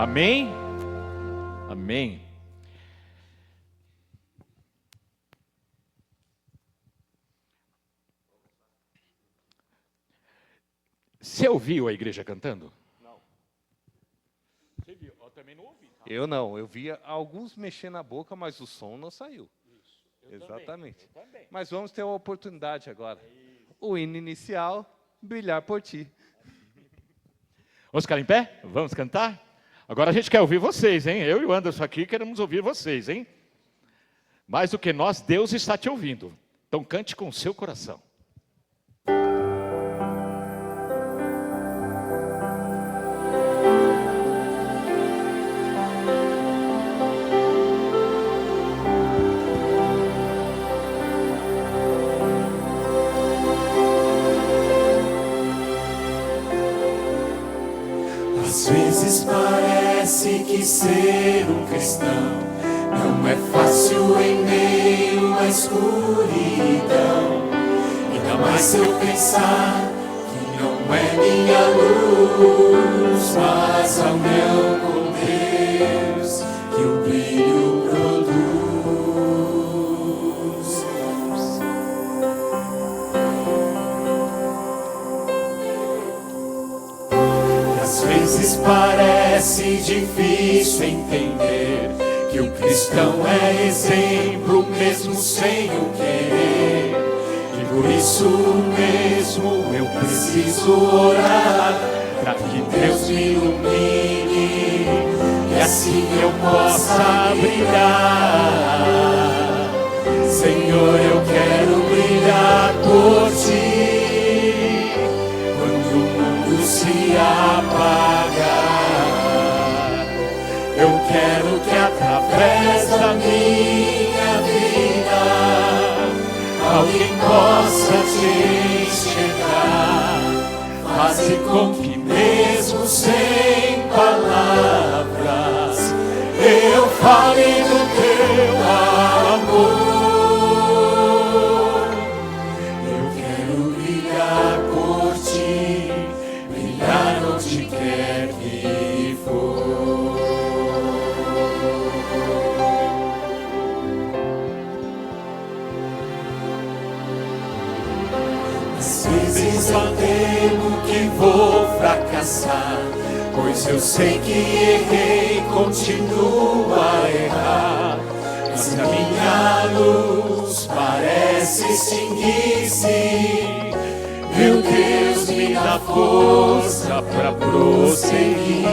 Amém? Amém. Você ouviu a igreja cantando? Não. Você viu? Eu também não ouvi. Tá? Eu não, eu via alguns mexer na boca, mas o som não saiu. Isso. Exatamente. Também. Mas vamos ter uma oportunidade agora. O hino inicial, Brilhar por Ti. Vamos ficar em pé? Vamos cantar? Agora a gente quer ouvir vocês, hein? Eu e o Anderson aqui queremos ouvir vocês, hein? Mais do que nós, Deus está te ouvindo. Então cante com o seu coração. Às vezes parece que ser um cristão não é fácil em meio à escuridão. Ainda mais se eu pensar que não é minha luz, mas ao meu com Deus que o brilho produz. Às vezes parece difícil entender que o cristão é exemplo mesmo sem o querer. E por isso mesmo eu preciso orar para que Deus me ilumine e assim eu possa brilhar. Senhor, eu quero brilhar por Ti. Quando o mundo se apagar, eu quero que através da minha vida alguém possa Te enxergar. Faze com que mesmo sem palavras eu fale do Teu amor. Eu quero brilhar por Ti, brilhar onde quer que for. Às vezes eu temo que vou fracassar, pois eu sei que errei, continuo a errar. Mas a minha luz parece extinguir-se. Meu Deus, me dá força para prosseguir.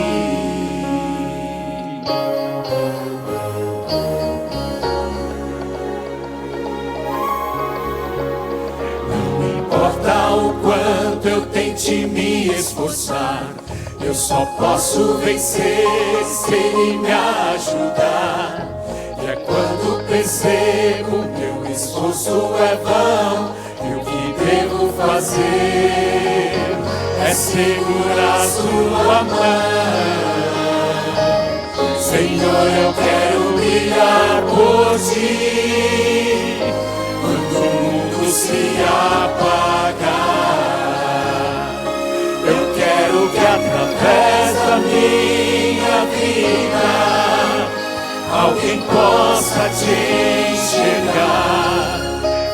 Não importa o quanto eu tente me esforçar, eu só posso vencer se Ele me ajudar. E é quando percebo meu esforço é vão, e o que devo fazer é segurar Sua mão. Senhor, eu quero brilhar por Ti. Quando o mundo se apagar, eu quero que através da minha vida alguém possa Te enxergar.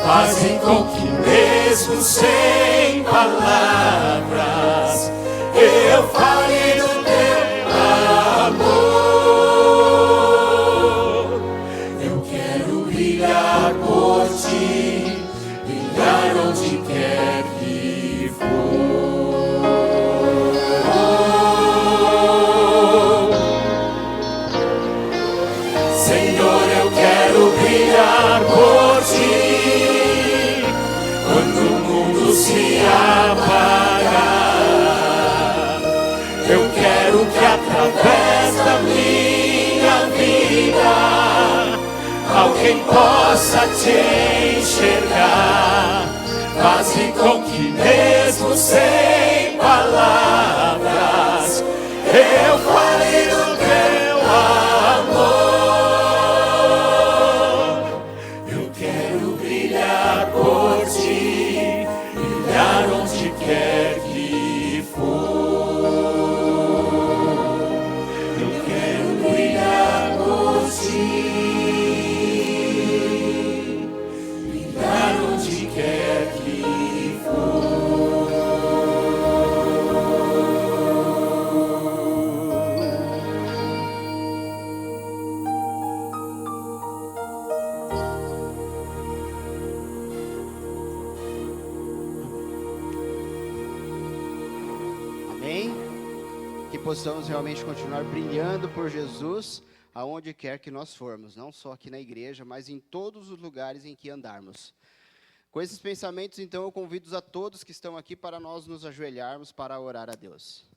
Faze com que mesmo sem palavras eu fale do Teu amor. Eu quero brilhar por Ti, brilhar onde quer que for. Senhor, eu quero brilhar por Ti. Quando o mundo se apagar, eu quero que através da minha vida alguém possa Te enxergar. Faze com que mesmo sem palavras eu fale do Teu amor. Eu quero brilhar por Ti, brilhar onde quer que for. Eu que possamos realmente continuar brilhando por Jesus, aonde quer que nós formos, não só aqui na igreja, mas em todos os lugares em que andarmos. Com esses pensamentos, então, eu convido a todos que estão aqui para nós nos ajoelharmos para orar a Deus.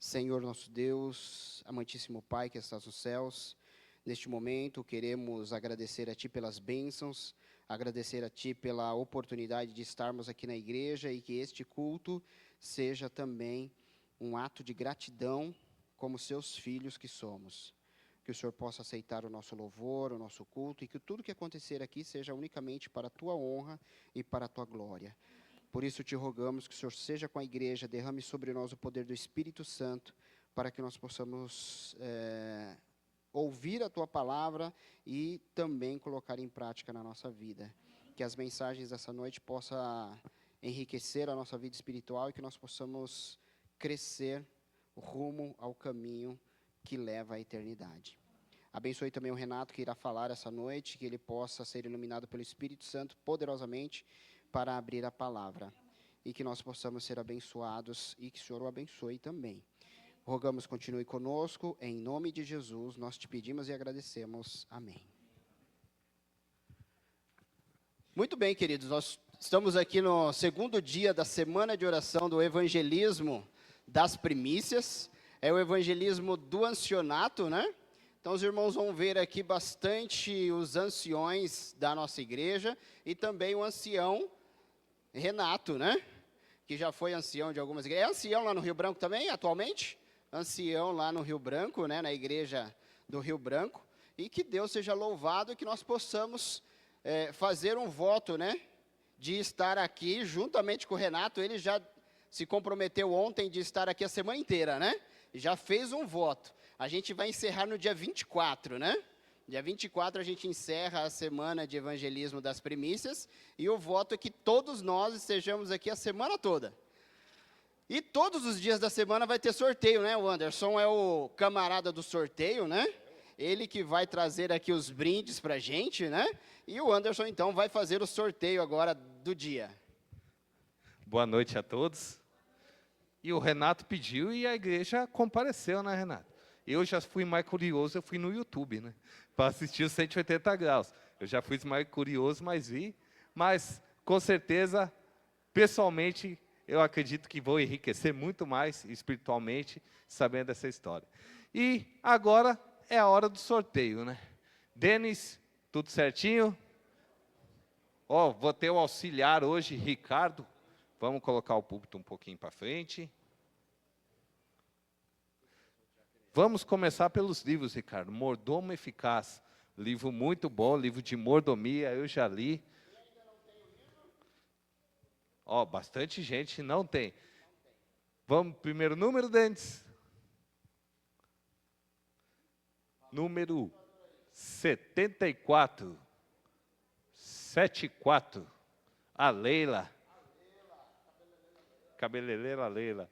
Senhor nosso Deus, amantíssimo Pai que estás nos céus, neste momento queremos agradecer a Ti pelas bênçãos, agradecer a Ti pela oportunidade de estarmos aqui na igreja e que este culto seja também um ato de gratidão como seus filhos que somos. Que o Senhor possa aceitar o nosso louvor, o nosso culto, e que tudo que acontecer aqui seja unicamente para a Tua honra e para a Tua glória. Por isso te rogamos que o Senhor seja com a igreja, derrame sobre nós o poder do Espírito Santo, para que nós possamos ouvir a Tua palavra e também colocar em prática na nossa vida. Que as mensagens dessa noite possam enriquecer a nossa vida espiritual e que nós possamos crescer rumo ao caminho que leva à eternidade. Abençoe também o Renato, que irá falar essa noite, que ele possa ser iluminado pelo Espírito Santo poderosamente para abrir a palavra, e que nós possamos ser abençoados e que o Senhor o abençoe também. Rogamos, continue conosco, em nome de Jesus, nós te pedimos e agradecemos. Amém. Muito bem, queridos, nós estamos aqui no segundo dia da semana de oração do evangelismo das primícias, é o evangelismo do ancianato, né? Então os irmãos vão ver aqui bastante os anciões da nossa igreja e também o ancião Renato, né? Que já foi ancião de algumas igrejas. É ancião lá no Rio Branco também, atualmente? Ancião lá no Rio Branco, né? Na igreja do Rio Branco. E que Deus seja louvado e que nós possamos fazer um voto, né? De estar aqui juntamente com o Renato. Ele já se comprometeu ontem de estar aqui a semana inteira, né? Já fez um voto. A gente vai encerrar no dia 24, né? Dia 24 a gente encerra a semana de evangelismo das primícias. E o voto é que todos nós estejamos aqui a semana toda. E todos os dias da semana vai ter sorteio, né? O Anderson é o camarada do sorteio, né? Ele que vai trazer aqui os brindes pra gente, né? E o Anderson, então, vai fazer o sorteio agora do dia. Boa noite a todos. E o Renato pediu e a igreja compareceu, né, Renato? Eu já fui mais curioso, eu fui no YouTube, né? Para assistir os 180 graus. Eu já fui mais curioso, mas vi. Mas, com certeza, pessoalmente, eu acredito que vou enriquecer muito mais espiritualmente, sabendo dessa história. E agora é a hora do sorteio, né? Denis, tudo certinho? Ó, vou ter o auxiliar hoje, Ricardo. Vamos colocar o púlpito um pouquinho para frente. Vamos começar pelos livros, Ricardo. Mordomo Eficaz. Livro muito bom, livro de mordomia, eu já li. Ó, bastante gente não tem. Vamos, primeiro número, Dentes. Número 74. 74. A Leila. Cabeleireira Leila.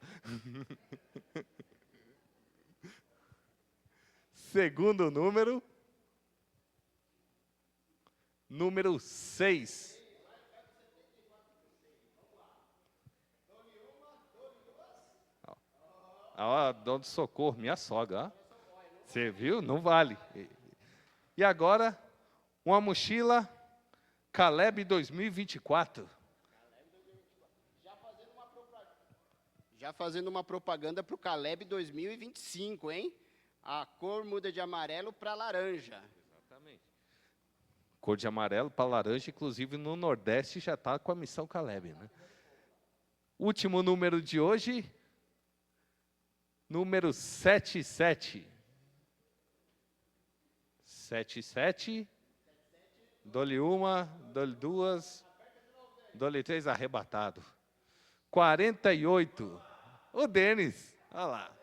Segundo número. Número 6. Ó, Dona Socorro, minha sogra. Ó. Você viu? Não vale. E agora, uma mochila Caleb 2024. Já fazendo uma propaganda para o Caleb 2025, hein? A cor muda de amarelo para laranja. Exatamente. Cor de amarelo para laranja, inclusive no Nordeste já está com a missão Caleb, né? Último número de hoje, número 77. 77. Dou-lhe uma, dou-lhe duas, dou-lhe três, arrebatado. 48. O Denis, olha lá.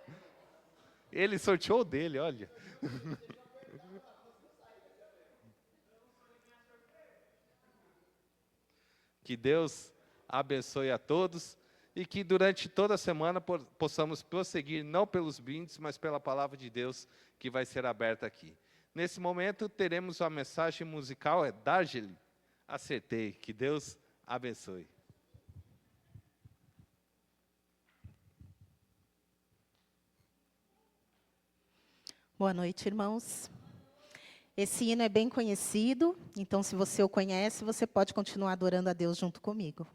Ele sorteou o dele, olha. Que Deus abençoe a todos e que durante toda a semana possamos prosseguir não pelos brindes, mas pela palavra de Deus que vai ser aberta aqui. Nesse momento, teremos a mensagem musical, é Dargeli. Acertei. Que Deus abençoe. Boa noite, irmãos. Esse hino é bem conhecido, então, se você o conhece, você pode continuar adorando a Deus junto comigo.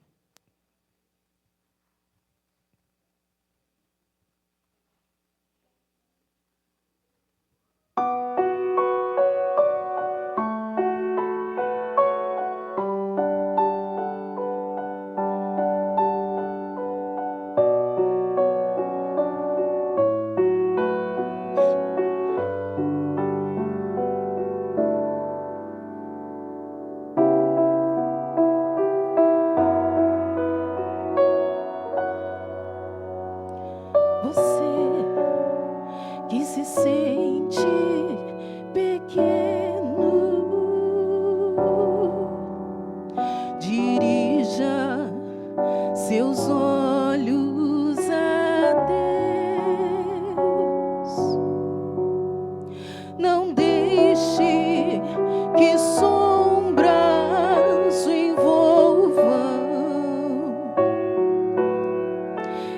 Você que se sente pequeno, dirija seus olhos a Deus. Não deixe que sombras o envolvam.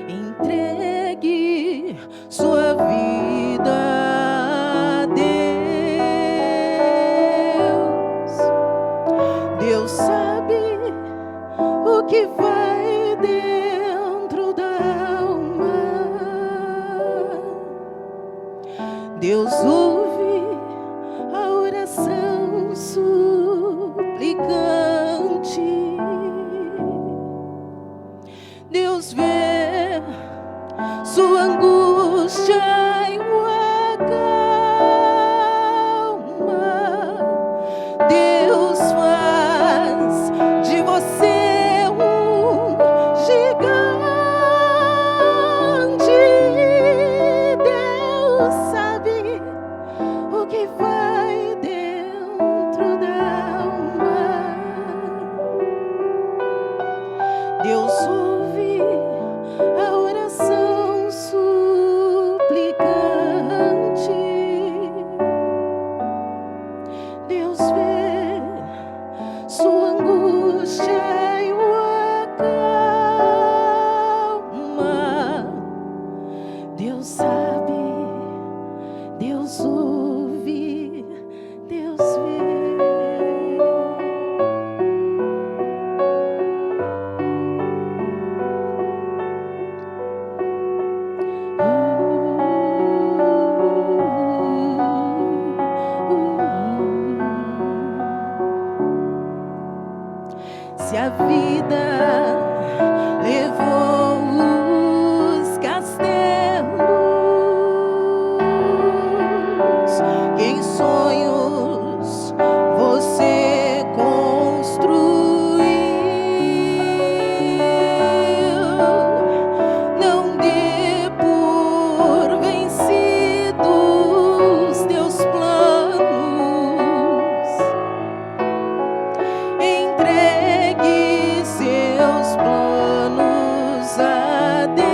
Entregue sua vida a Deus. Deus sabe o que vai dentro da alma. Deus ouve a oração suplicante. Deus vê sua angústia e o acalma. Deus faz de você um gigante. Deus sabe o que vai dentro da alma. Deus ouve a oração suplicante. Deus vê sua angústia e o acalma. Deus sabe, Deus ouve, Deus vê. Se a vida levou os castelos que em sonhos você construiu, não dê por vencidos teus planos. Entregue seus planos a Deus.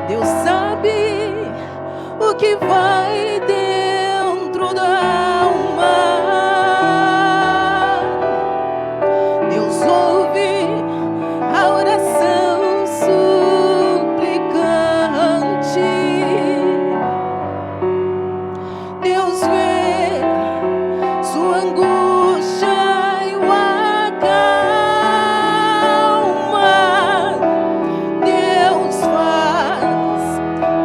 Deus sabe o que vai dentro da alma. Deus ouve a oração suplicante. Deus vê sua angústia e o acalma. Deus faz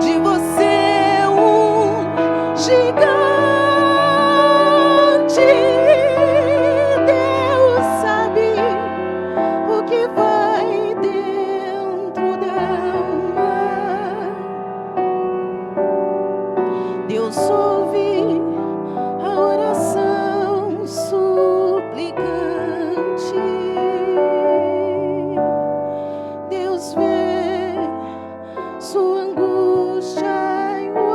de você um gigante. Deus sabe o que vai dentro da alma. Deus ouve a oração suplicante. Deus vê sua angústia e o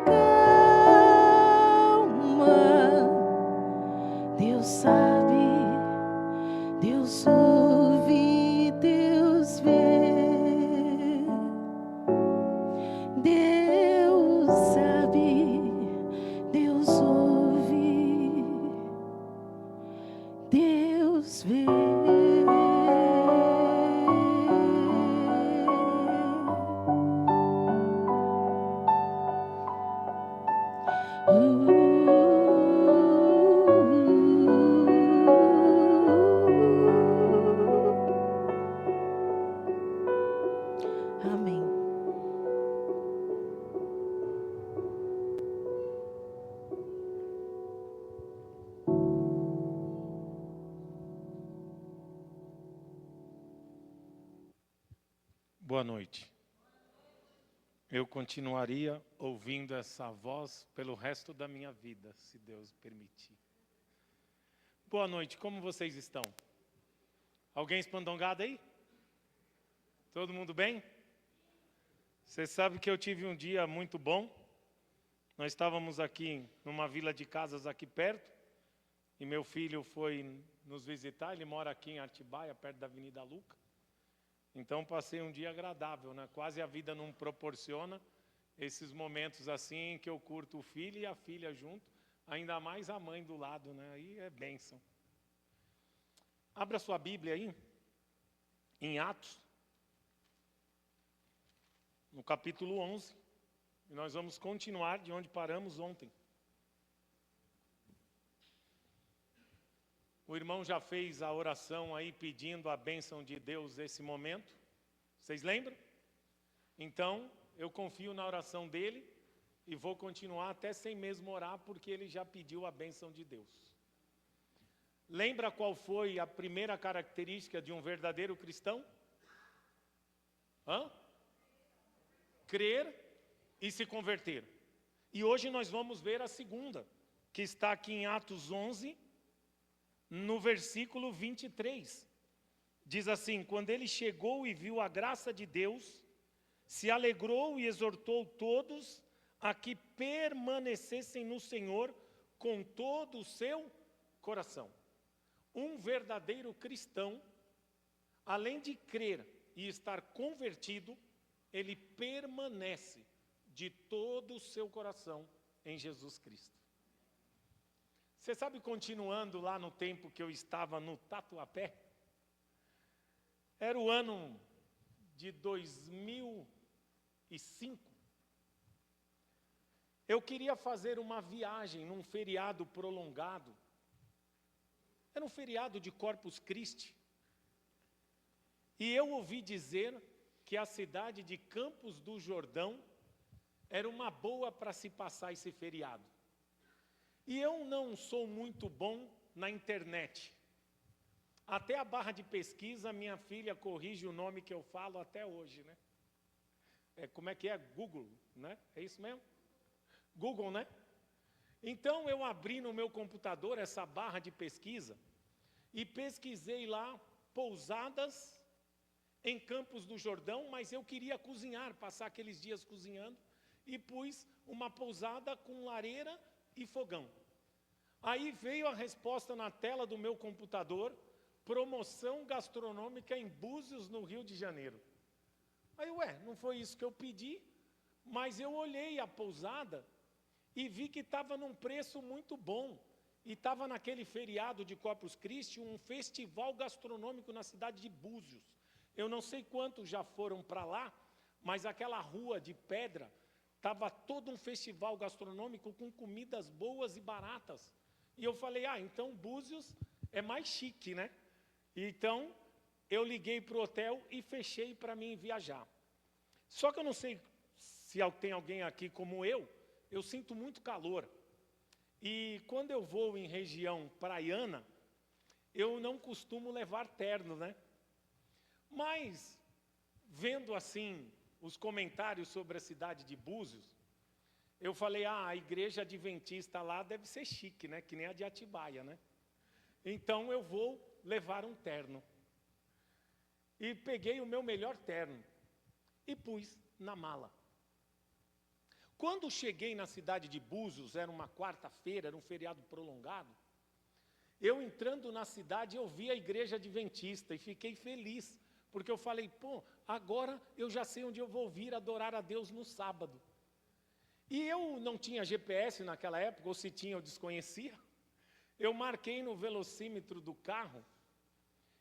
acalma. Deus sabe, Deus ouve, Deus vê. Deus boa noite. Eu continuaria ouvindo essa voz pelo resto da minha vida, se Deus permitir. Boa noite, como vocês estão? Alguém espandongado aí? Todo mundo bem? Você sabe que eu tive um dia muito bom. Nós estávamos aqui numa vila de casas aqui perto, e meu filho foi nos visitar, ele mora aqui em Atibaia, perto da Avenida Luca. Então passei um dia agradável, né? Quase a vida não proporciona esses momentos assim que eu curto o filho e a filha junto, ainda mais a mãe do lado, né? Aí é bênção. Abra sua Bíblia aí, em Atos, no capítulo 11, e nós vamos continuar de onde paramos ontem. O irmão já fez a oração aí pedindo a bênção de Deus nesse momento. Vocês lembram? Então, eu confio na oração dele e vou continuar até sem mesmo orar, porque ele já pediu a bênção de Deus. Lembra qual foi a primeira característica de um verdadeiro cristão? Crer e se converter. E hoje nós vamos ver a segunda, que está aqui em Atos 11, no versículo 23, diz assim: quando ele chegou e viu a graça de Deus, se alegrou e exortou todos a que permanecessem no Senhor com todo o seu coração. Um verdadeiro cristão, além de crer e estar convertido, ele permanece de todo o seu coração em Jesus Cristo. Você sabe, continuando lá no tempo que eu estava no Tatuapé, era o ano de 2005. Eu queria fazer uma viagem num feriado prolongado. Era um feriado de Corpus Christi. E eu ouvi dizer que a cidade de Campos do Jordão era uma boa para se passar esse feriado. E eu não sou muito bom na internet. Até a barra de pesquisa, minha filha corrige o nome que eu falo até hoje, né? Como é que é? Google, né? É isso mesmo? Google, né? Então eu abri no meu computador essa barra de pesquisa e pesquisei lá pousadas em Campos do Jordão, mas eu queria cozinhar, passar aqueles dias cozinhando, e pus uma pousada com lareira e fogão. Aí veio a resposta na tela do meu computador: promoção gastronômica em Búzios, no Rio de Janeiro. Aí, não foi isso que eu pedi, mas eu olhei a pousada e vi que estava num preço muito bom. E estava naquele feriado de Corpus Christi, um festival gastronômico na cidade de Búzios. Eu não sei quantos já foram para lá, mas aquela rua de pedra, estava todo um festival gastronômico com comidas boas e baratas. E eu falei, então Búzios é mais chique, né? Então, eu liguei para o hotel e fechei para mim viajar. Só que eu não sei se tem alguém aqui como eu sinto muito calor. E quando eu vou em região praiana, eu não costumo levar terno, né? Mas, vendo assim os comentários sobre a cidade de Búzios, eu falei, a igreja adventista lá deve ser chique, né? Que nem a de Atibaia, né? Então eu vou levar um terno. E peguei o meu melhor terno e pus na mala. Quando cheguei na cidade de Búzios, era uma quarta-feira, era um feriado prolongado, eu entrando na cidade, eu vi a igreja adventista e fiquei feliz, porque eu falei, agora eu já sei onde eu vou vir adorar a Deus no sábado. E eu não tinha GPS naquela época, ou se tinha eu desconhecia. Eu marquei no velocímetro do carro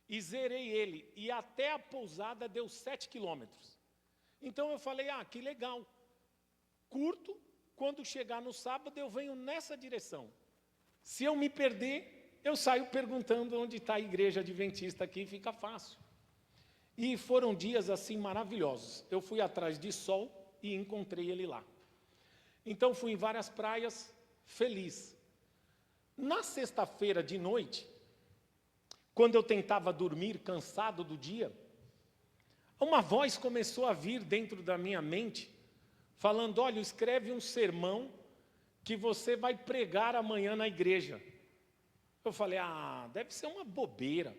e zerei ele, e até a pousada deu 7 quilômetros. Então eu falei, que legal, curto, quando chegar no sábado eu venho nessa direção. Se eu me perder, eu saio perguntando onde está a igreja adventista aqui, fica fácil. E foram dias assim maravilhosos. Eu fui atrás de sol e encontrei ele lá. Então fui em várias praias, feliz. Na sexta-feira de noite, quando eu tentava dormir cansado do dia, uma voz começou a vir dentro da minha mente, falando, olha, escreve um sermão que você vai pregar amanhã na igreja. Eu falei, deve ser uma bobeira,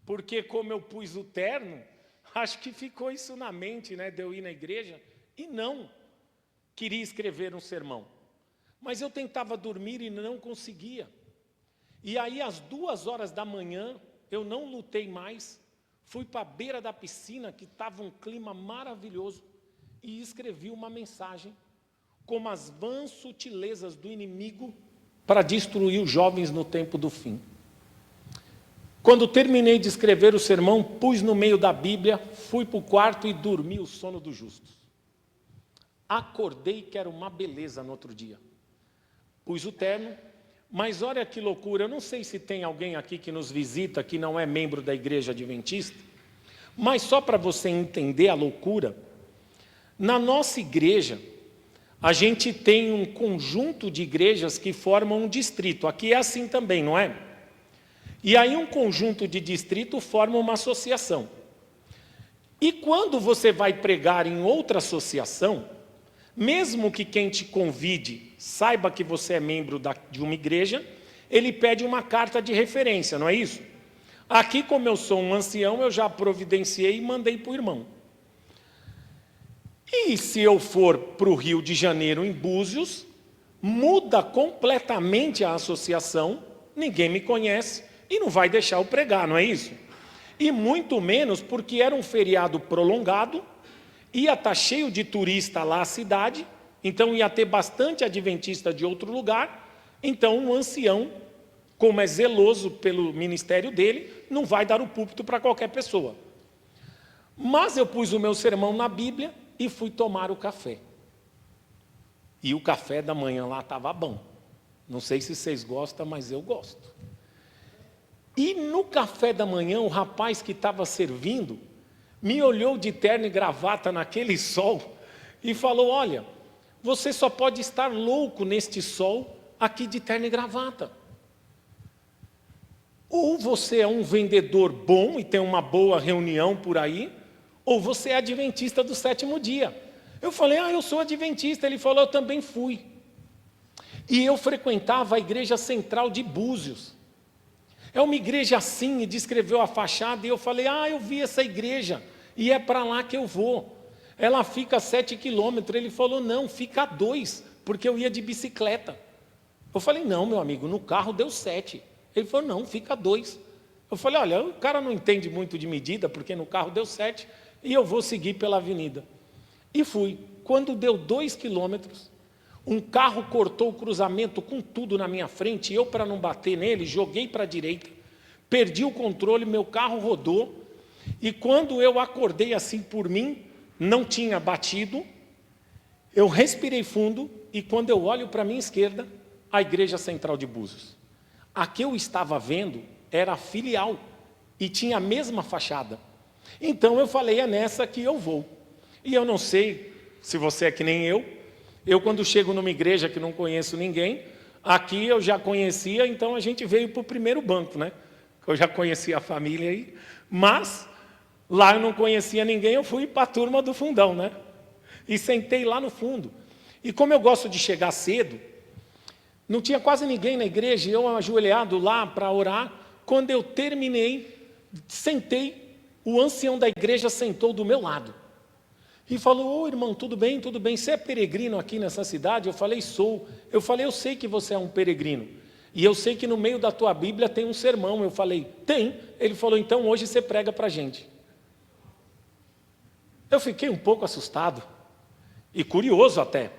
porque como eu pus o terno, acho que ficou isso na mente, né, de eu ir na igreja, e não queria escrever um sermão. Mas eu tentava dormir e não conseguia. E aí, às 2h da manhã, eu não lutei mais, fui para a beira da piscina, que estava um clima maravilhoso, e escrevi uma mensagem, como as vãs sutilezas do inimigo para destruir os jovens no tempo do fim. Quando terminei de escrever o sermão, pus no meio da Bíblia, fui para o quarto e dormi o sono dos justos. Acordei que era uma beleza no outro dia. Pus o terno, mas olha que loucura, eu não sei se tem alguém aqui que nos visita, que não é membro da Igreja Adventista, mas só para você entender a loucura, na nossa igreja, a gente tem um conjunto de igrejas que formam um distrito. Aqui é assim também, não é? E aí um conjunto de distrito forma uma associação. E quando você vai pregar em outra associação, mesmo que quem te convide saiba que você é membro de uma igreja, ele pede uma carta de referência, não é isso? Aqui, como eu sou um ancião, eu já providenciei e mandei para o irmão. E se eu for para o Rio de Janeiro, em Búzios, muda completamente a associação, ninguém me conhece e não vai deixar eu pregar, não é isso? E muito menos porque era um feriado prolongado, ia estar cheio de turista lá a cidade, então ia ter bastante adventista de outro lugar, então um ancião, como é zeloso pelo ministério dele, não vai dar o púlpito para qualquer pessoa. Mas eu pus o meu sermão na Bíblia e fui tomar o café. E o café da manhã lá estava bom. Não sei se vocês gostam, mas eu gosto. E no café da manhã, o rapaz que estava servindo me olhou de terno e gravata naquele sol e falou, olha, você só pode estar louco neste sol aqui de terno e gravata. Ou você é um vendedor bom e tem uma boa reunião por aí, ou você é adventista do 7º dia. Eu falei, eu sou adventista. Ele falou, eu também fui. E eu frequentava a igreja central de Búzios. É uma igreja assim, e descreveu a fachada, e eu falei, eu vi essa igreja, e é para lá que eu vou. Ela fica a 7 quilômetros. Ele falou, não, fica a 2, porque eu ia de bicicleta. Eu falei, não, meu amigo, no carro deu 7. Ele falou, não, fica a 2. Eu falei, olha, o cara não entende muito de medida, porque no carro deu 7, e eu vou seguir pela avenida. E fui. Quando deu 2 quilômetros, um carro cortou o cruzamento com tudo na minha frente, e eu, para não bater nele, joguei para a direita, perdi o controle, meu carro rodou, e quando eu acordei assim por mim, não tinha batido, eu respirei fundo, e quando eu olho para a minha esquerda, a Igreja Central de Búzios. A que eu estava vendo era a filial, e tinha a mesma fachada. Então eu falei, é nessa que eu vou. E eu não sei se você é que nem eu quando chego numa igreja que não conheço ninguém, aqui eu já conhecia, então a gente veio para o primeiro banco, né? Eu já conhecia a família aí, mas lá eu não conhecia ninguém, eu fui para a turma do fundão, né? E sentei lá no fundo. E como eu gosto de chegar cedo, não tinha quase ninguém na igreja, eu ajoelhado lá para orar. Quando eu terminei, sentei, o ancião da igreja sentou do meu lado. E falou, irmão, tudo bem, você é peregrino aqui nessa cidade? Eu falei, sou. Eu falei, eu sei que você é um peregrino. E eu sei que no meio da tua Bíblia tem um sermão. Eu falei, tem. Ele falou, então hoje você prega para a gente. Eu fiquei um pouco assustado e curioso até.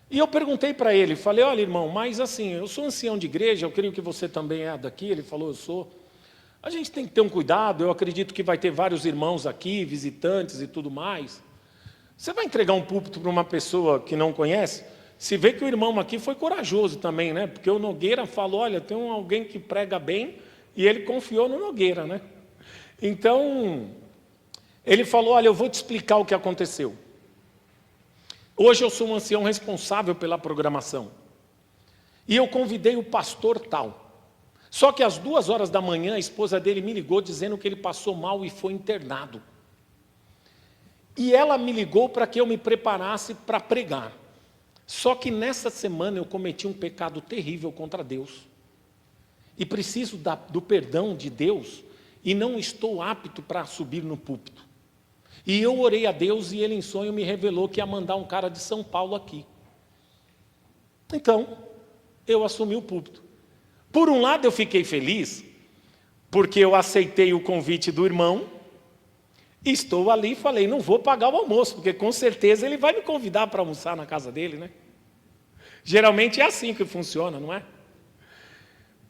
E eu perguntei para ele, falei, olha irmão, mas assim, eu sou ancião de igreja, eu creio que você também é daqui. Ele falou, eu sou. A gente tem que ter um cuidado, eu acredito que vai ter vários irmãos aqui, visitantes e tudo mais. Você vai entregar um púlpito para uma pessoa que não conhece? Se vê que o irmão aqui foi corajoso também, né? Porque o Nogueira falou, olha, tem alguém que prega bem, e ele confiou no Nogueira, né? Então, ele falou, olha, eu vou te explicar o que aconteceu. Hoje eu sou um ancião responsável pela programação. E eu convidei o pastor tal. Só que às 2h da manhã, a esposa dele me ligou dizendo que ele passou mal e foi internado. E ela me ligou para que eu me preparasse para pregar. Só que nessa semana eu cometi um pecado terrível contra Deus. E preciso do perdão de Deus e não estou apto para subir no púlpito. E eu orei a Deus e ele em sonho me revelou que ia mandar um cara de São Paulo aqui. Então, eu assumi o púlpito. Por um lado eu fiquei feliz, porque eu aceitei o convite do irmão, estou ali e falei, não vou pagar o almoço, porque com certeza ele vai me convidar para almoçar na casa dele, né? Geralmente é assim que funciona, não é?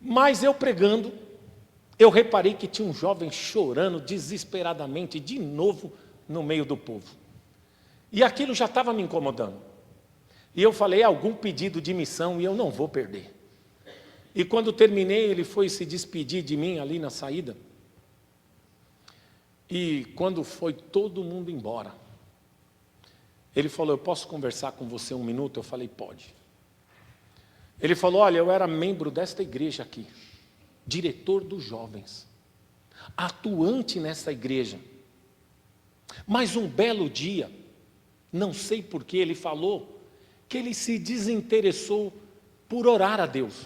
Mas eu pregando, eu reparei que tinha um jovem chorando desesperadamente, de novo, no meio do povo. E aquilo já estava me incomodando. E eu falei, algum pedido de missão e eu não vou perder. E quando terminei, ele foi se despedir de mim ali na saída. E quando foi todo mundo embora, ele falou, eu posso conversar com você um minuto? Eu falei, pode. Ele falou, olha, eu era membro desta igreja aqui, diretor dos jovens, atuante nessa igreja. Mas um belo dia, não sei porquê, ele falou que ele se desinteressou por orar a Deus.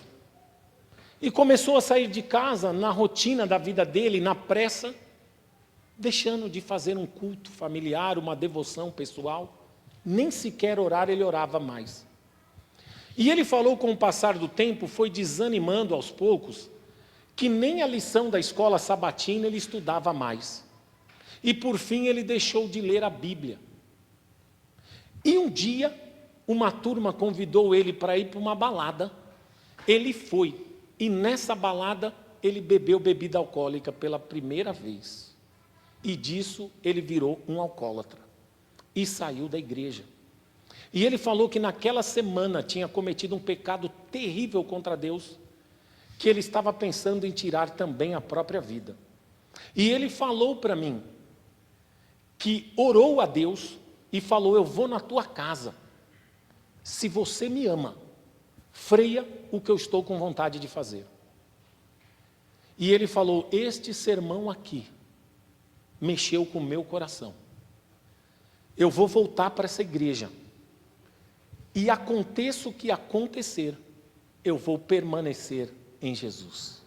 E começou a sair de casa na rotina da vida dele, na pressa, deixando de fazer um culto familiar, uma devoção pessoal. Nem sequer orar ele orava mais. E ele falou com o passar do tempo, foi desanimando aos poucos, que nem a lição da escola sabatina ele estudava mais. E por fim ele deixou de ler a Bíblia. E um dia, uma turma convidou ele para ir para uma balada. Ele foi. E nessa balada, ele bebeu bebida alcoólica pela primeira vez. E disso, ele virou um alcoólatra. E saiu da igreja. E ele falou que naquela semana tinha cometido um pecado terrível contra Deus, que ele estava pensando em tirar também a própria vida. E ele falou para mim, que orou a Deus e falou, eu vou na tua casa. Se você me ama, freia o que eu estou com vontade de fazer. E ele falou, este sermão aqui mexeu com o meu coração. Eu vou voltar para essa igreja. E aconteça o que acontecer, eu vou permanecer em Jesus.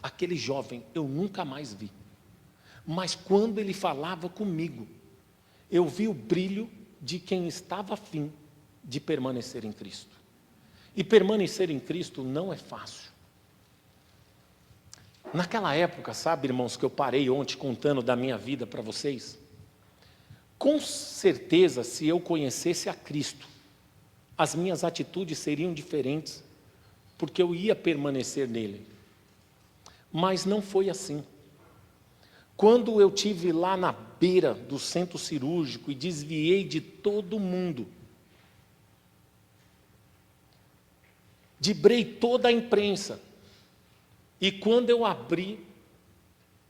Aquele jovem eu nunca mais vi. Mas quando ele falava comigo, eu vi o brilho de quem estava afim de permanecer em Cristo. E permanecer em Cristo não é fácil. Naquela época, sabe, irmãos, que eu parei ontem contando da minha vida para vocês, com certeza, se eu conhecesse a Cristo, as minhas atitudes seriam diferentes, porque eu ia permanecer nele. Mas não foi assim. Quando eu tive lá na beira do centro cirúrgico e desviei de todo mundo, dibrei toda a imprensa, e quando eu abri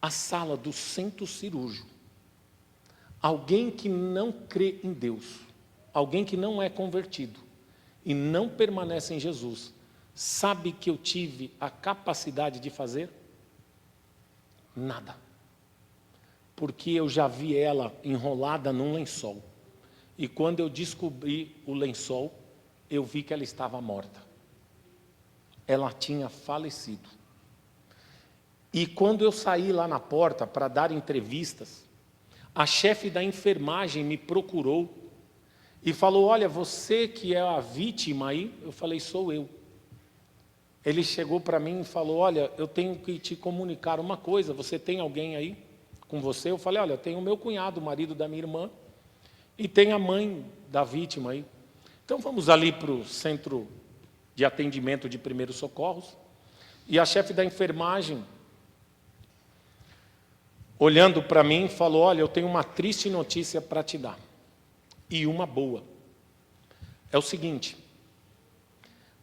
a sala do centro cirúrgico, alguém que não crê em Deus, alguém que não é convertido e não permanece em Jesus, sabe que eu tive a capacidade de fazer? Nada. Porque eu já vi ela enrolada num lençol. E quando eu descobri o lençol, eu vi que ela estava morta. Ela tinha falecido. E quando eu saí lá na porta para dar entrevistas, a chefe da enfermagem me procurou e falou, olha, você que é a vítima aí? Eu falei, sou eu. Ele chegou para mim e falou, olha, eu tenho que te comunicar uma coisa, você tem alguém aí com você? Eu falei, olha, eu tenho o meu cunhado, o marido da minha irmã, e tem a mãe da vítima aí. Então vamos ali para o centro de atendimento de primeiros socorros. E a chefe da enfermagem, olhando para mim, falou, olha, eu tenho uma triste notícia para te dar. E uma boa. É o seguinte,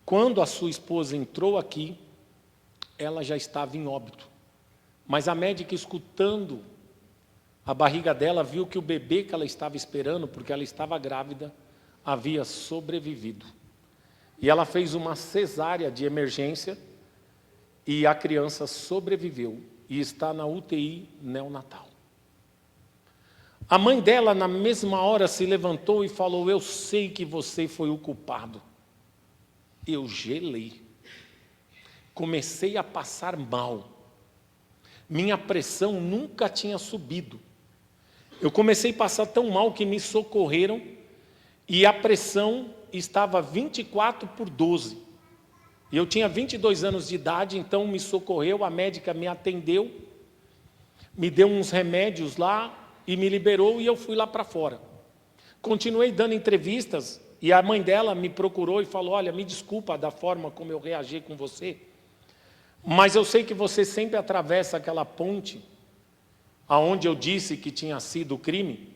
quando a sua esposa entrou aqui, ela já estava em óbito. Mas a médica, escutando a barriga dela, viu que o bebê que ela estava esperando, porque ela estava grávida, havia sobrevivido. E ela fez uma cesárea de emergência e a criança sobreviveu e está na UTI neonatal. A mãe dela, na mesma hora, se levantou e falou: eu sei que você foi o culpado. Eu gelei. Comecei a passar mal. Minha pressão nunca tinha subido. Eu comecei a passar tão mal que me socorreram e a pressão estava 24/12. E eu tinha 22 anos de idade, então me socorreu, a médica me atendeu, me deu uns remédios lá e me liberou e eu fui lá para fora. Continuei dando entrevistas e a mãe dela me procurou e falou: olha, me desculpa da forma como eu reagi com você, mas eu sei que você sempre atravessa aquela ponte aonde eu disse que tinha sido crime.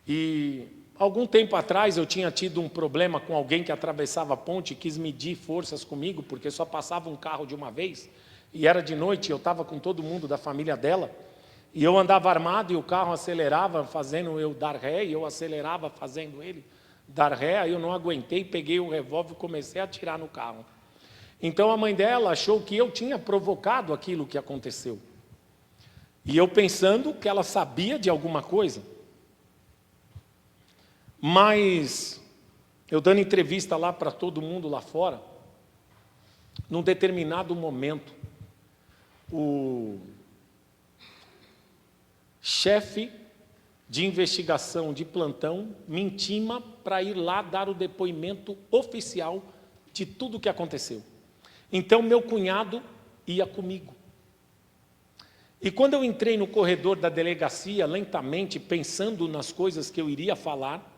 E algum tempo atrás eu tinha tido um problema com alguém que atravessava a ponte e quis medir forças comigo, porque só passava um carro de uma vez, e era de noite, eu estava com todo mundo da família dela, e eu andava armado e o carro acelerava, fazendo eu dar ré, e eu acelerava fazendo ele dar ré, aí eu não aguentei, peguei o revólver e comecei a atirar no carro. Então a mãe dela achou que eu tinha provocado aquilo que aconteceu. E eu pensando que ela sabia de alguma coisa. Mas eu dando entrevista lá para todo mundo lá fora, num determinado momento, o chefe de investigação de plantão me intima para ir lá dar o depoimento oficial de tudo o que aconteceu. Então meu cunhado ia comigo. E quando eu entrei no corredor da delegacia, lentamente, pensando nas coisas que eu iria falar,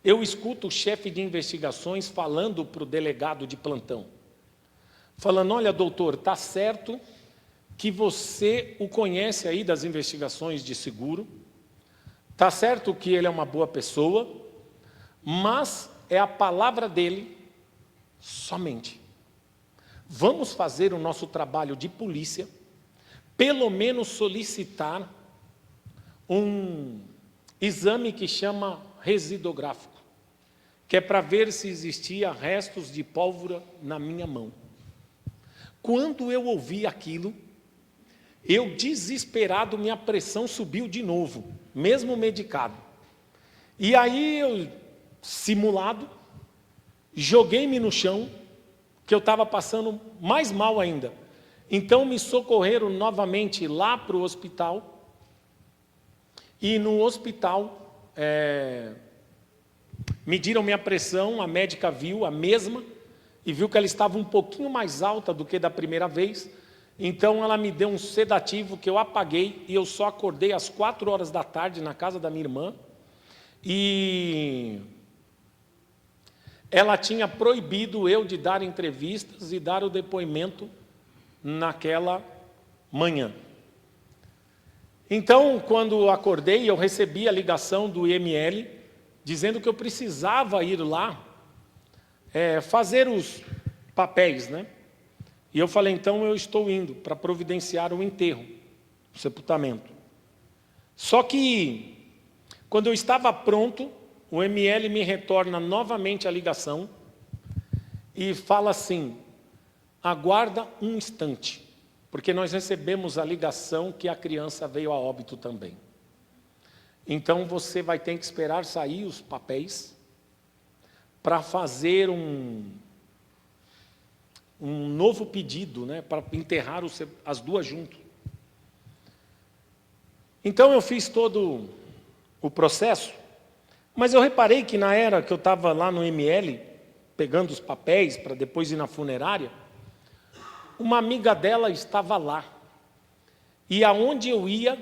eu escuto o chefe de investigações falando para o delegado de plantão. Falando: olha, doutor, está certo que você o conhece aí das investigações de seguro, está certo que ele é uma boa pessoa, mas é a palavra dele somente. Vamos fazer o nosso trabalho de polícia, pelo menos solicitar um exame que chama residográfico, que é para ver se existia restos de pólvora na minha mão. Quando eu ouvi aquilo, eu desesperado, minha pressão subiu de novo, mesmo medicado. E aí eu, simulado, joguei-me no chão, que eu estava passando mais mal ainda. Então me socorreram novamente lá para o hospital, e no hospital mediram minha pressão, a médica viu a mesma, e viu que ela estava um pouquinho mais alta do que da primeira vez, então ela me deu um sedativo que eu apaguei, e eu só acordei às 4 horas da tarde na casa da minha irmã, e ela tinha proibido eu de dar entrevistas e dar o depoimento naquela manhã. Então, quando acordei, eu recebi a ligação do IML, dizendo que eu precisava ir lá fazer os papéis, né? E eu falei: então eu estou indo para providenciar o enterro, o sepultamento. Só que, quando eu estava pronto, o ML me retorna novamente a ligação e fala assim: aguarda um instante, porque nós recebemos a ligação que a criança veio a óbito também. Então você vai ter que esperar sair os papéis para fazer um novo pedido, né, para enterrar as duas juntas. Então eu fiz todo o processo, mas eu reparei que na era que eu estava lá no ML, pegando os papéis para depois ir na funerária, uma amiga dela estava lá. E aonde eu ia,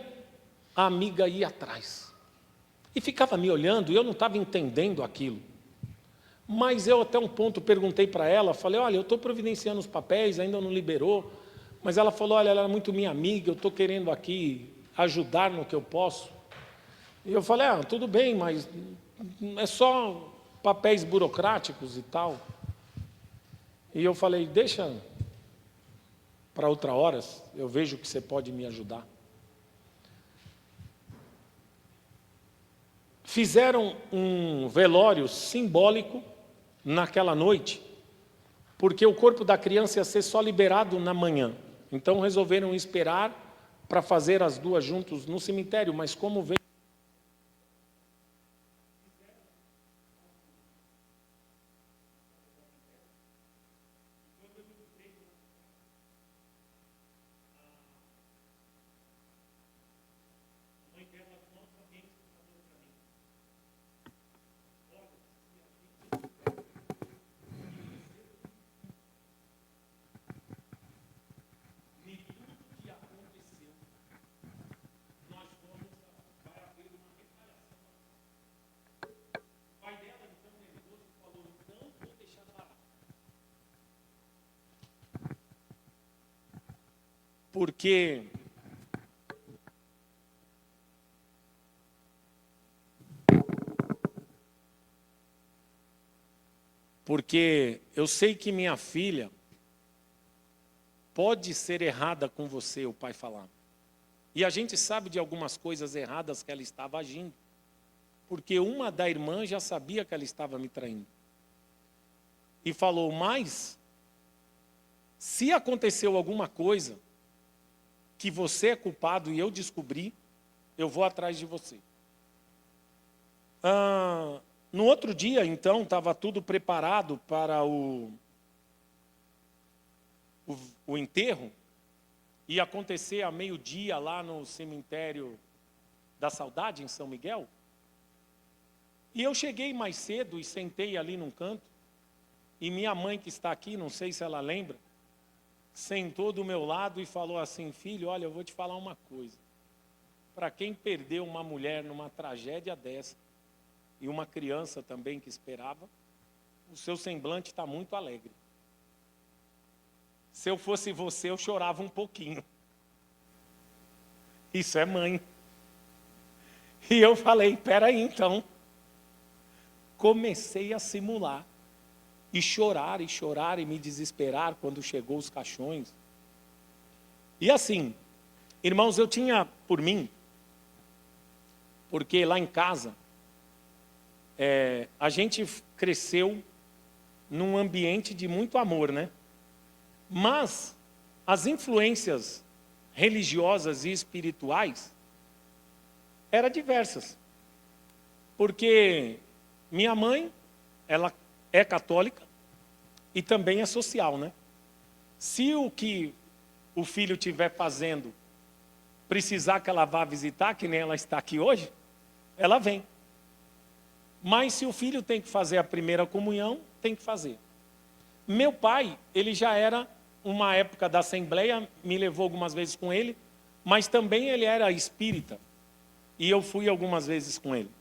a amiga ia atrás. E ficava me olhando, e eu não estava entendendo aquilo. Mas eu até um ponto perguntei para ela, falei: olha, eu estou providenciando os papéis, ainda não liberou. Mas ela falou: olha, ela é muito minha amiga, eu estou querendo aqui ajudar no que eu posso. E eu falei: tudo bem, mas é só papéis burocráticos e tal. E eu falei: deixa para outra hora, eu vejo que você pode me ajudar. Fizeram um velório simbólico naquela noite, porque o corpo da criança ia ser só liberado na manhã. Então resolveram esperar para fazer as duas juntos no cemitério, mas como veio Porque eu sei que minha filha pode ser errada com você, o pai falava. E a gente sabe de algumas coisas erradas que ela estava agindo. Porque uma da irmã já sabia que ela estava me traindo. E falou, mas se aconteceu alguma coisa que você é culpado e eu descobri, eu vou atrás de você. No outro dia, então, estava tudo preparado para o enterro. Ia acontecer a meio-dia lá no cemitério da Saudade, em São Miguel. E eu cheguei mais cedo e sentei ali num canto. E minha mãe, que está aqui, não sei se ela lembra, sentou do meu lado e falou assim, filho, olha, eu vou te falar uma coisa. Para quem perdeu uma mulher numa tragédia dessa, e uma criança também que esperava, o seu semblante está muito alegre. Se eu fosse você, eu chorava um pouquinho. Isso é mãe. E eu falei, peraí então. Comecei a simular. E chorar e me desesperar quando chegou os caixões. E assim, irmãos, eu tinha por mim, porque lá em casa, a gente cresceu num ambiente de muito amor, né? Mas as influências religiosas e espirituais eram diversas. Porque minha mãe, ela é católica e também é social, né? Se o que o filho estiver fazendo precisar que ela vá visitar, que nem ela está aqui hoje, ela vem. Mas se o filho tem que fazer a primeira comunhão, tem que fazer. Meu pai, ele já era, uma época da Assembleia, me levou algumas vezes com ele, mas também ele era espírita. E eu fui algumas vezes com ele.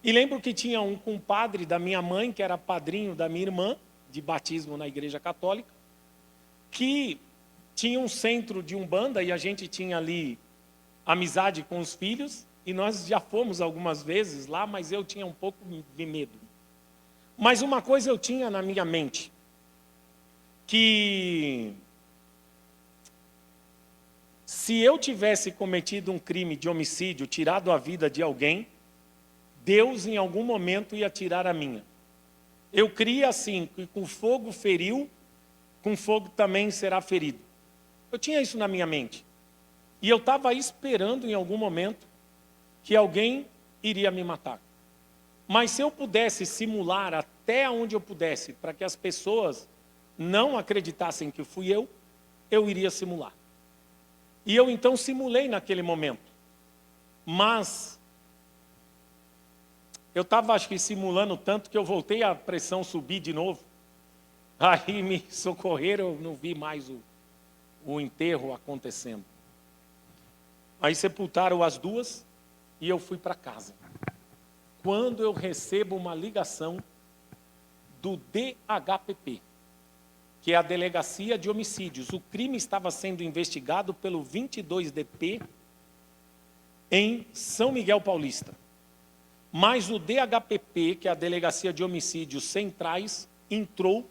E lembro que tinha um compadre da minha mãe, que era padrinho da minha irmã, de batismo na Igreja Católica, que tinha um centro de umbanda, e a gente tinha ali amizade com os filhos, e nós já fomos algumas vezes lá, mas eu tinha um pouco de medo. Mas uma coisa eu tinha na minha mente, que se eu tivesse cometido um crime de homicídio, tirado a vida de alguém, Deus em algum momento ia tirar a minha. Eu cria assim, que com fogo feriu, com fogo também será ferido. Eu tinha isso na minha mente. E eu estava esperando em algum momento que alguém iria me matar. Mas se eu pudesse simular até onde eu pudesse, para que as pessoas não acreditassem que fui eu iria simular. E eu então simulei naquele momento. Mas eu estava, acho que, simulando tanto que eu voltei a pressão subir de novo. Aí me socorreram, eu não vi mais o enterro acontecendo. Aí sepultaram as duas e eu fui para casa. Quando eu recebo uma ligação do DHPP, que é a Delegacia de Homicídios. O crime estava sendo investigado pelo 22DP em São Miguel Paulista. Mas o DHPP, que é a Delegacia de Homicídios Centrais, entrou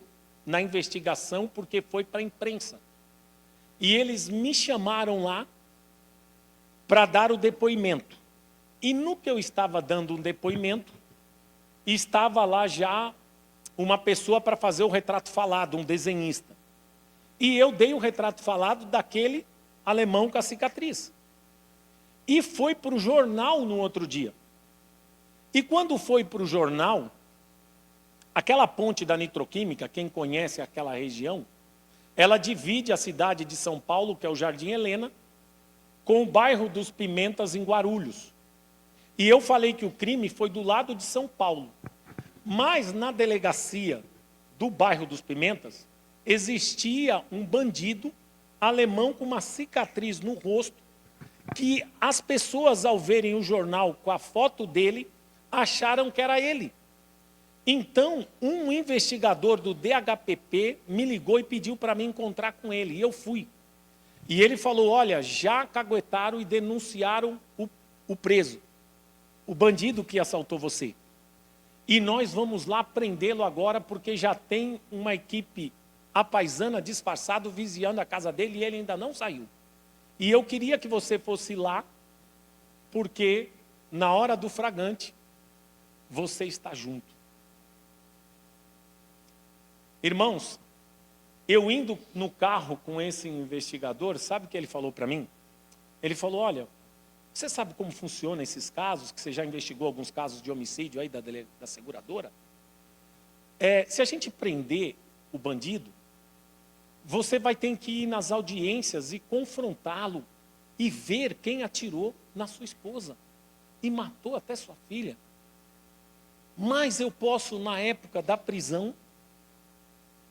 na investigação porque foi para a imprensa. E eles me chamaram lá para dar o depoimento. E no que eu estava dando um depoimento, estava lá já uma pessoa para fazer o retrato falado, um desenhista. E eu dei o retrato falado daquele alemão com a cicatriz. E foi para o jornal no outro dia. E quando foi para o jornal, aquela ponte da nitroquímica, quem conhece aquela região, ela divide a cidade de São Paulo, que é o Jardim Helena, com o bairro dos Pimentas, em Guarulhos. E eu falei que o crime foi do lado de São Paulo. Mas na delegacia do bairro dos Pimentas, existia um bandido alemão com uma cicatriz no rosto, que as pessoas, ao verem o jornal com a foto dele, acharam que era ele. Então, um investigador do DHPP me ligou e pediu para me encontrar com ele, e eu fui. E ele falou, olha, já caguetaram e denunciaram o preso, o bandido que assaltou você. E nós vamos lá prendê-lo agora, porque já tem uma equipe apaisana disfarçado vigiando a casa dele e ele ainda não saiu. E eu queria que você fosse lá, porque na hora do flagrante, você está junto. Irmãos, eu indo no carro com esse investigador, sabe o que ele falou para mim? Ele falou, olha, você sabe como funcionam esses casos, que você já investigou alguns casos de homicídio aí da seguradora? Se a gente prender o bandido, você vai ter que ir nas audiências e confrontá-lo e ver quem atirou na sua esposa e matou até sua filha. Mas eu posso, na época da prisão,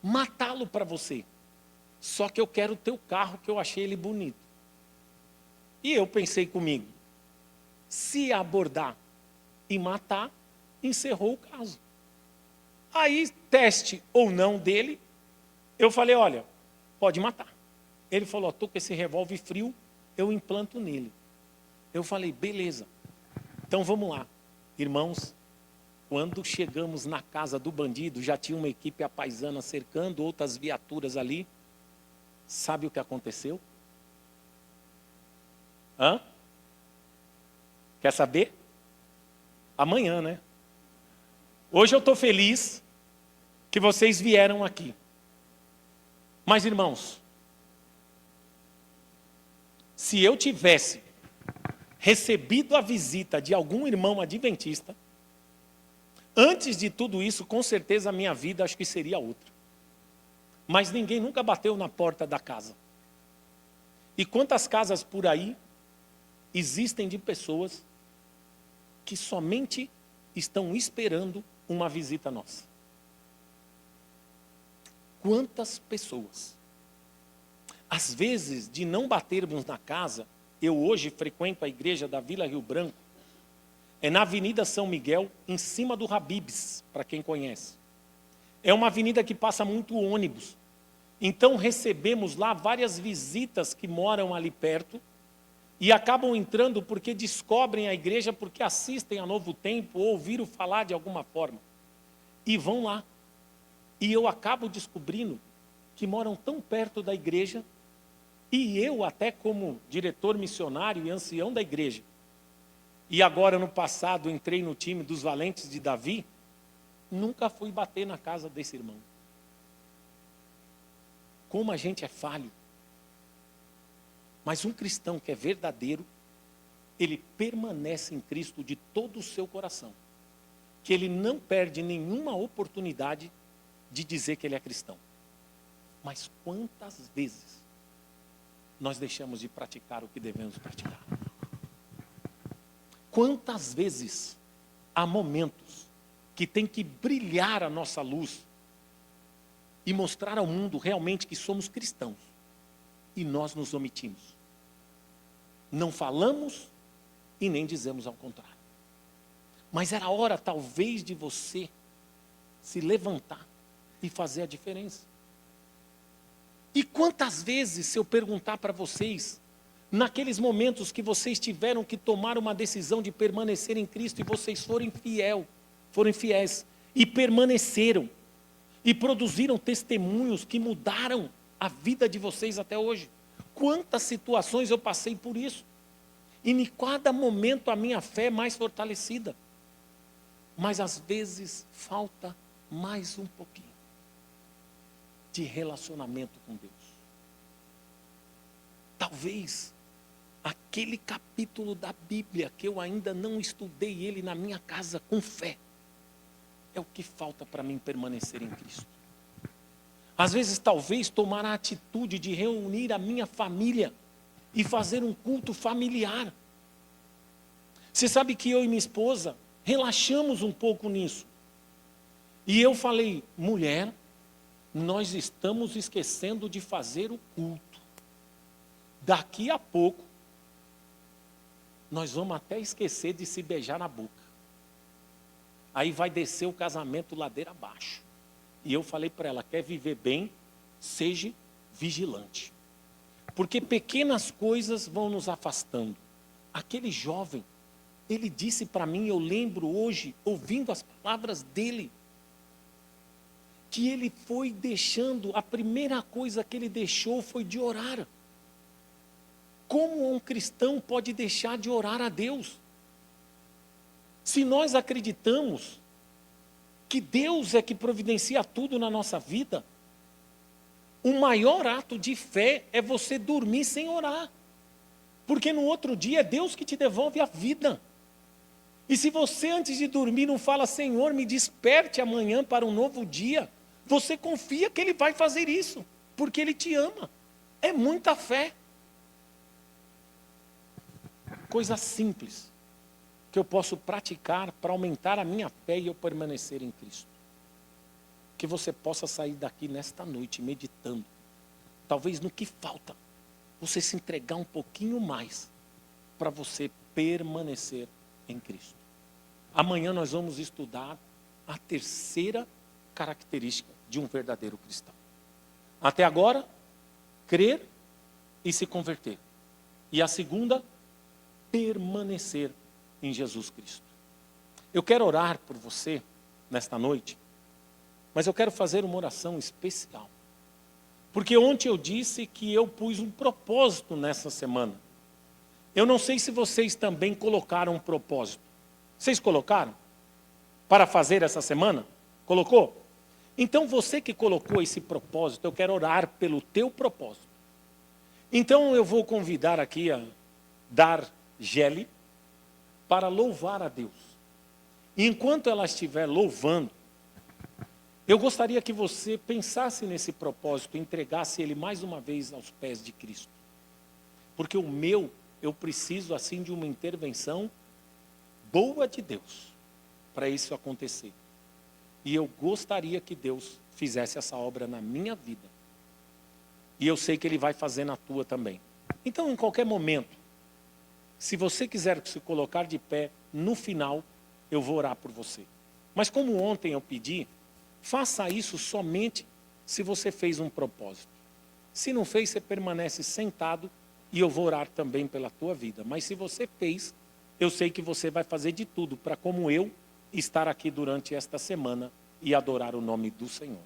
matá-lo para você. Só que eu quero o teu carro, que eu achei ele bonito. E eu pensei comigo, se abordar e matar, encerrou o caso. Aí, teste ou não dele, eu falei, olha, pode matar. Ele falou, estou com esse revólver frio, eu implanto nele. Eu falei, beleza. Então vamos lá. Irmãos, quando chegamos na casa do bandido, já tinha uma equipe apaisana cercando, outras viaturas ali. Sabe o que aconteceu? Quer saber? Amanhã, né? Hoje eu estou feliz que vocês vieram aqui. Mas, irmãos, se eu tivesse recebido a visita de algum irmão adventista, antes de tudo isso, com certeza a minha vida acho que seria outra. Mas ninguém nunca bateu na porta da casa. E quantas casas por aí existem de pessoas que somente estão esperando uma visita nossa? Quantas pessoas? Às vezes, de não batermos na casa, eu hoje frequento a igreja da Vila Rio Branco, é na Avenida São Miguel, em cima do Habib's, para quem conhece. É uma avenida que passa muito ônibus. Então recebemos lá várias visitas que moram ali perto e acabam entrando porque descobrem a igreja, porque assistem a Novo Tempo ou ouviram falar de alguma forma. E vão lá. E eu acabo descobrindo que moram tão perto da igreja, e eu até como diretor missionário e ancião da igreja, e agora no passado entrei no time dos Valentes de Davi, nunca fui bater na casa desse irmão. Como a gente é falho. Mas um cristão que é verdadeiro, ele permanece em Cristo de todo o seu coração. Que ele não perde nenhuma oportunidade de dizer que ele é cristão. Mas quantas vezes nós deixamos de praticar o que devemos praticar? Quantas vezes há momentos que tem que brilhar a nossa luz e mostrar ao mundo realmente que somos cristãos, e nós nos omitimos. Não falamos e nem dizemos ao contrário. Mas era hora, talvez, de você se levantar e fazer a diferença. E quantas vezes, se eu perguntar para vocês, naqueles momentos que vocês tiveram que tomar uma decisão de permanecer em Cristo e vocês foram fiéis e permaneceram e produziram testemunhos que mudaram a vida de vocês até hoje. Quantas situações eu passei por isso. E em cada momento a minha fé é mais fortalecida. Mas às vezes falta mais um pouquinho de relacionamento com Deus. Talvez aquele capítulo da Bíblia que eu ainda não estudei ele na minha casa com fé, é o que falta para mim permanecer em Cristo. Às vezes, talvez, tomar a atitude de reunir a minha família e fazer um culto familiar. Você sabe que eu e minha esposa relaxamos um pouco nisso. E eu falei, mulher, nós estamos esquecendo de fazer o culto. Daqui a pouco, nós vamos até esquecer de se beijar na boca. Aí vai descer o casamento ladeira abaixo. E eu falei para ela, quer viver bem, seja vigilante. Porque pequenas coisas vão nos afastando. Aquele jovem, ele disse para mim, eu lembro hoje, ouvindo as palavras dele, que ele foi deixando, a primeira coisa que ele deixou foi de orar. Como um cristão pode deixar de orar a Deus? Se nós acreditamos que Deus é que providencia tudo na nossa vida, o maior ato de fé é você dormir sem orar. Porque no outro dia é Deus que te devolve a vida. E se você antes de dormir não fala, Senhor, me desperte amanhã para um novo dia, você confia que Ele vai fazer isso, porque Ele te ama. É muita fé. Coisa simples que eu posso praticar para aumentar a minha fé e eu permanecer em Cristo. Que você possa sair daqui nesta noite meditando. Talvez no que falta, você se entregar um pouquinho mais para você permanecer em Cristo. Amanhã nós vamos estudar a terceira característica de um verdadeiro cristão. Até agora, crer e se converter. E a segunda, permanecer em Jesus Cristo. Eu quero orar por você nesta noite, mas eu quero fazer uma oração especial. Porque ontem eu disse que eu pus um propósito nessa semana. Eu não sei se vocês também colocaram um propósito. Vocês colocaram? Para fazer essa semana? Colocou? Então você que colocou esse propósito, eu quero orar pelo teu propósito. Então eu vou convidar aqui a Dargeli para louvar a Deus. E enquanto ela estiver louvando, eu gostaria que você pensasse nesse propósito, entregasse ele mais uma vez aos pés de Cristo. Porque eu preciso assim de uma intervenção boa de Deus para isso acontecer. E eu gostaria que Deus fizesse essa obra na minha vida. E eu sei que Ele vai fazer na tua também. Então, em qualquer momento, se você quiser se colocar de pé, no final, eu vou orar por você. Mas como ontem eu pedi, faça isso somente se você fez um propósito. Se não fez, você permanece sentado e eu vou orar também pela tua vida. Mas se você fez, eu sei que você vai fazer de tudo para, como eu, estar aqui durante esta semana e adorar o nome do Senhor.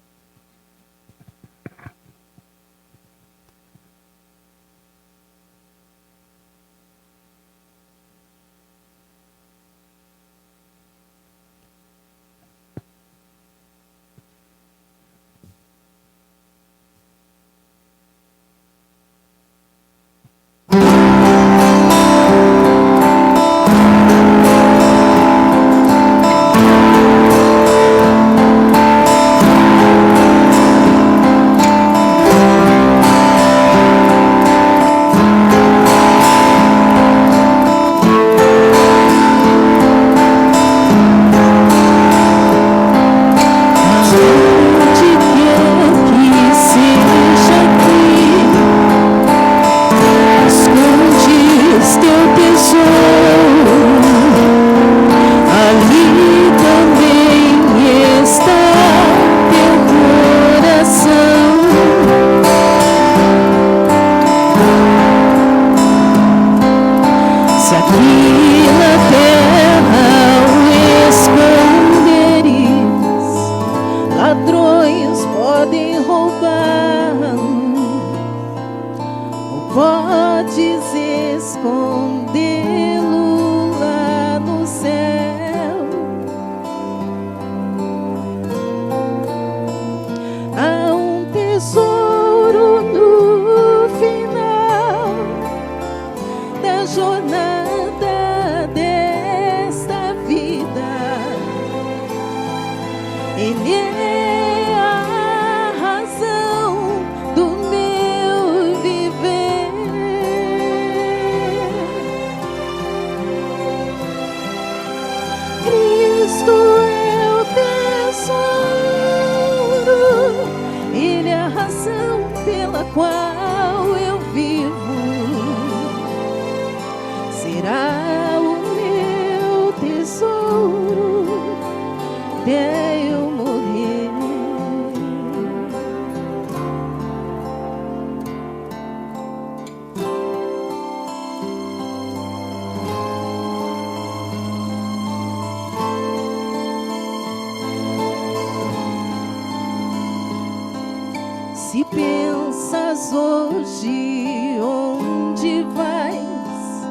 pensas hoje onde vais,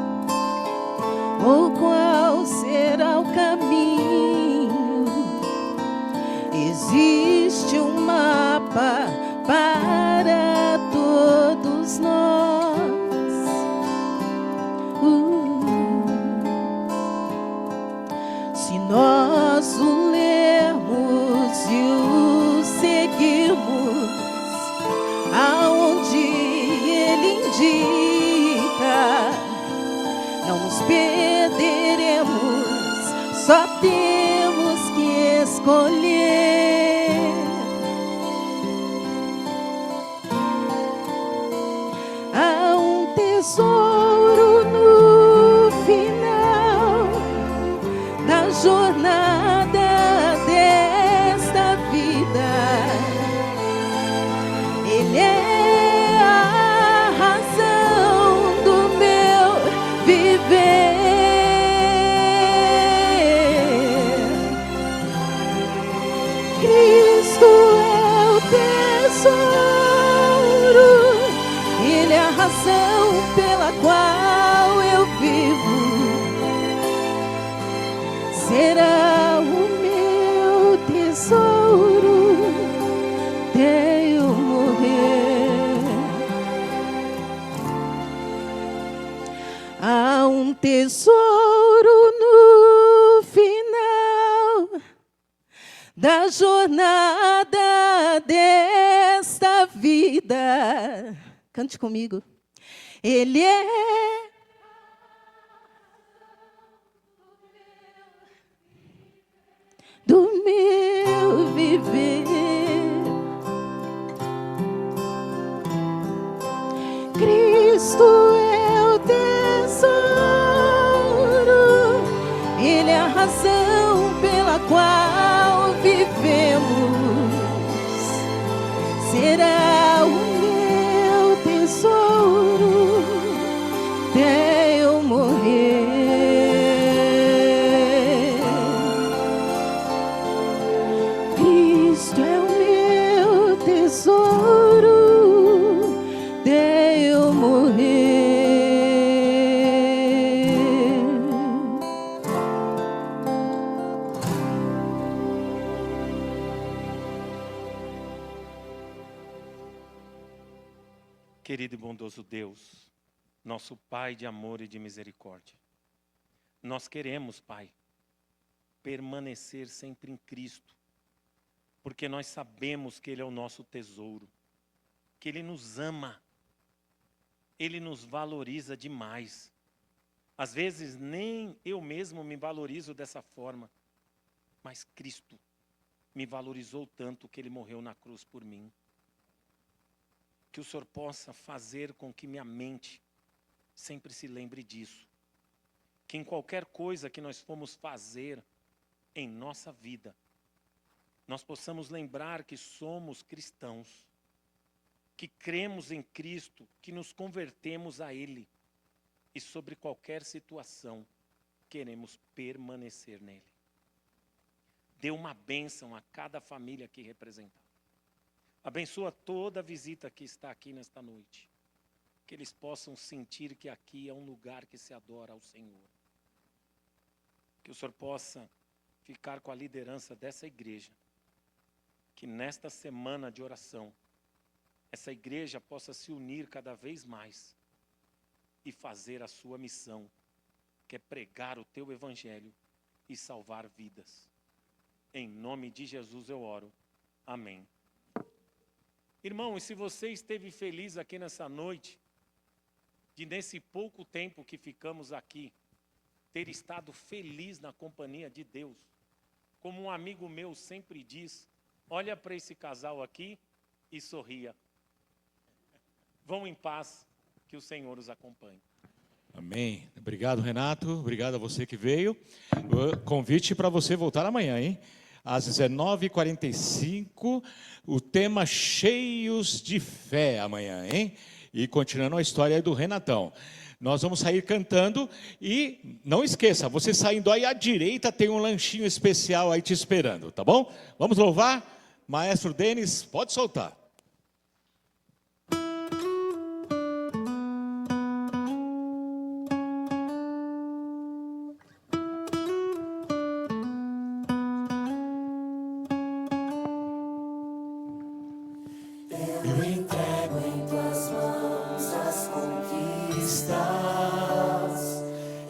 ou qual será o caminho, existe um mapa para todos nós. Se nós o lermos e o seguirmos aonde ele indica, não nos perderemos, só temos que escolher. Há um tesouro no final da jornada desta vida. Ele é a razão do meu viver. Cristo é o tesouro, Ele é a razão pela qual eu vivo. Será o meu tesouro até eu morrer. Há um tesouro no final da jornada desta vida. Cante comigo. Ele é do meu viver. Cristo é o tesouro, Ele é a razão pela qual vivemos. Será o meu tesouro até eu morrer. Cristo é o meu tesouro até eu morrer. Querido e bondoso Deus, nosso Pai de amor e de misericórdia, nós queremos, Pai, permanecer sempre em Cristo, porque nós sabemos que Ele é o nosso tesouro, que Ele nos ama, Ele nos valoriza demais. Às vezes nem eu mesmo me valorizo dessa forma, mas Cristo me valorizou tanto que Ele morreu na cruz por mim. Que o Senhor possa fazer com que minha mente sempre se lembre disso. Que em qualquer coisa que nós formos fazer em nossa vida, nós possamos lembrar que somos cristãos, que cremos em Cristo, que nos convertemos a Ele e sobre qualquer situação queremos permanecer nele. Dê uma bênção a cada família aqui representada. Abençoa toda a visita que está aqui nesta noite. Que eles possam sentir que aqui é um lugar que se adora ao Senhor. Que o Senhor possa ficar com a liderança dessa igreja. Que nesta semana de oração, essa igreja possa se unir cada vez mais e fazer a sua missão, que é pregar o teu evangelho e salvar vidas. Em nome de Jesus eu oro. Amém. Irmão, e se você esteve feliz aqui nessa noite, de nesse pouco tempo que ficamos aqui, ter estado feliz na companhia de Deus, como um amigo meu sempre diz, olha para esse casal aqui e sorria. Vão em paz, que o Senhor os acompanhe. Amém. Obrigado, Renato. Obrigado a você que veio. Convite para você voltar amanhã, hein? Às 19h45, o tema Cheios de Fé amanhã, hein? E continuando a história do Renatão. Nós vamos sair cantando e não esqueça, você saindo aí à direita tem um lanchinho especial aí te esperando, tá bom? Vamos louvar? Maestro Denis, pode soltar. Eu entrego em tuas mãos as conquistas.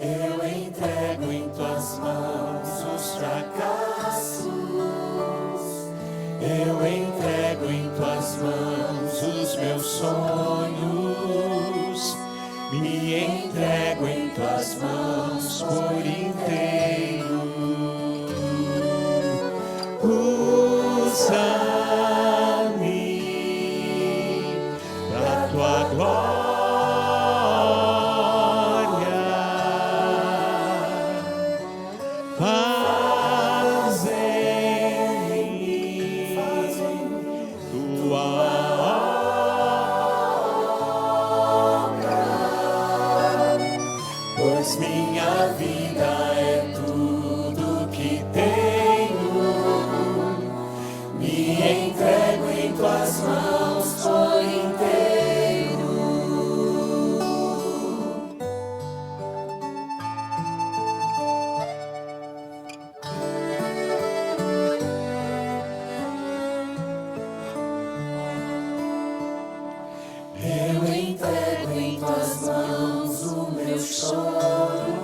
Eu entrego em tuas mãos os fracassos. Eu entrego em tuas mãos os meus sonhos. Me entrego em tuas mãos por inteiro. Usa-me pra tua glória. Faz em mim tua obra, pois minha vida é tudo que tenho. Me entrego em tuas mãos por inteiro. Eu entrego em tuas mãos o meu choro.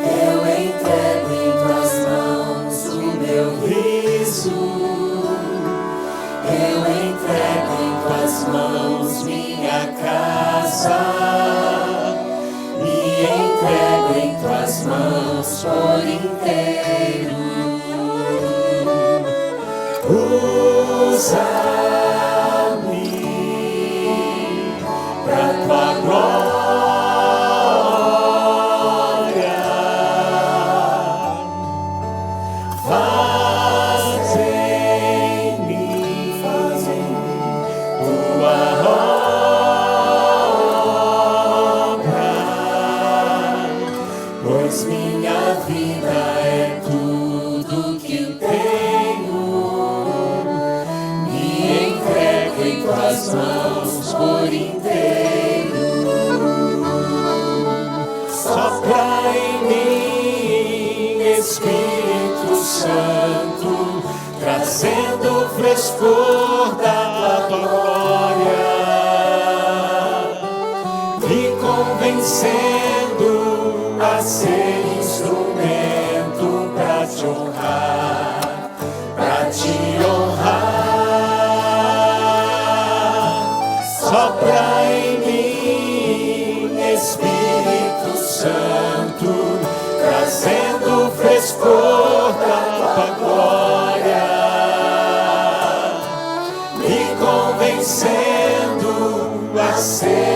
Eu entrego em tuas mãos o meu riso. Eu entrego em tuas mãos minha casa. Me entrego em tuas mãos por inteiro. Usa-me pra tua glória. Faz em mim tua obra, pois minha vida é tudo que tenho. Me entrego em tuas mãos por inteiro. Sopra em mim, Espírito Santo, trazendo o frescor da tua glória, me convencendo a ser instrumento pra te honrar, pra te honrar. Sopra em mim, Espírito Santo, trazendo o frescor da tua glória, me convencendo a ser